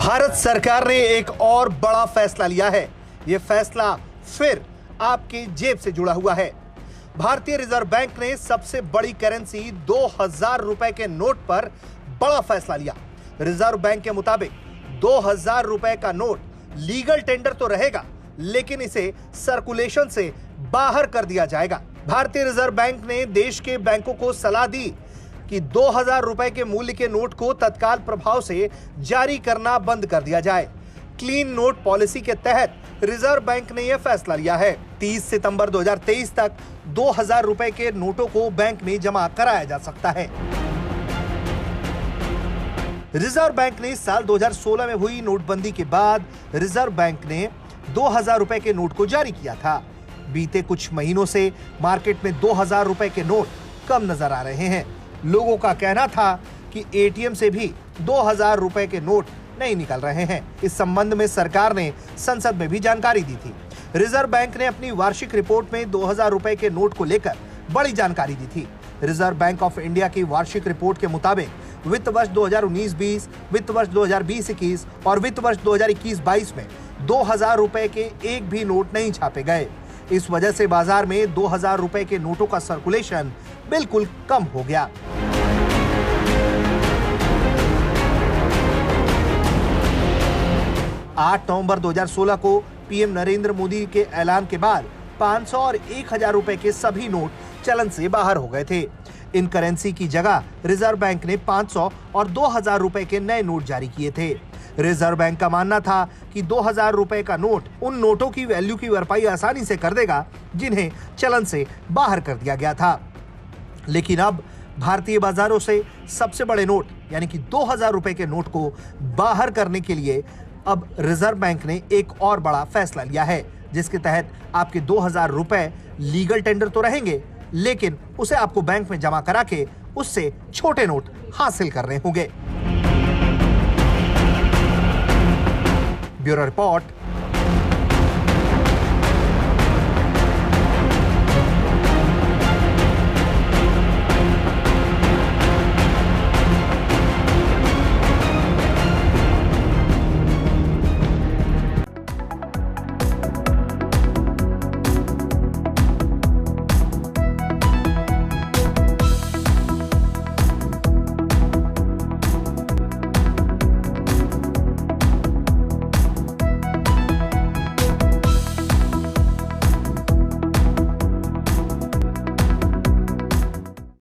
भारत सरकार ने एक और बड़ा फैसला लिया है। यह फैसला फिर आपकी जेब से जुड़ा हुआ है। भारतीय रिजर्व बैंक ने सबसे बड़ी करेंसी 2000 रुपए के नोट पर बड़ा फैसला लिया। रिजर्व बैंक के मुताबिक 2000 रुपए का नोट लीगल टेंडर तो रहेगा, लेकिन इसे सर्कुलेशन से बाहर कर दिया जाएगा। भारतीय रिजर्व बैंक ने देश के बैंकों को सलाह दी कि 2000 रुपए के मूल्य के नोट को तत्काल प्रभाव से जारी करना बंद कर दिया जाए। क्लीन नोट पॉलिसी के तहत रिजर्व बैंक ने यह फैसला लिया है। 30 सितंबर 2023 तक 2000 रुपए के नोटों को बैंक में जमा कराया जा सकता है। रिजर्व बैंक ने साल 2016 में हुई नोटबंदी के बाद रिजर्व बैंक ने 2000 रुपए के नोट को जारी किया था। बीते कुछ महीनों से मार्केट में 2000 रुपए के नोट कम नजर आ रहे हैं। लोगों का कहना था कि एटीएम से भी 2000 रुपए के नोट नहीं निकल रहे हैं। इस संबंध में सरकार ने संसद में भी जानकारी दी थी। रिजर्व बैंक ने अपनी वार्षिक रिपोर्ट में 2000 रुपए के नोट को लेकर बड़ी जानकारी दी थी। रिजर्व बैंक ऑफ इंडिया की वार्षिक रिपोर्ट के मुताबिक वित्त वर्ष 2019-20, वित्त वर्ष 2020-21 और वित्त वर्ष 2021-22 में 2000 रुपए के एक भी नोट नहीं छापे गए। इस वजह से बाजार में 2000 रुपए के नोटों का सर्कुलेशन बिल्कुल कम हो गया। आठ नवंबर 2016 को पीएम नरेंद्र मोदी के ऐलान के बाद 500 और 1000 रुपए के सभी नोट चलन से बाहर हो गए थे। इन करेंसी की जगह रिजर्व बैंक ने 500 और 2000 रुपए के नए नोट जारी किए थे। रिजर्व बैंक का मानना था कि 2000 रुपए का नोट उन नोटों की वैल्यू की भरपाई आसानी से कर देगा जिन्हें चलन से बाहर कर दिया गया था। लेकिन अब भारतीय बाजारों से सबसे बड़े नोट यानी कि 2000 रुपए के नोट को बाहर करने के लिए अब रिजर्व बैंक ने एक और बड़ा फैसला लिया है, जिसके तहत आपके 2000 रुपए लीगल टेंडर तो रहेंगे, लेकिन उसे आपको बैंक में जमा करा के उससे छोटे नोट हासिल करने होंगे। Bureau report,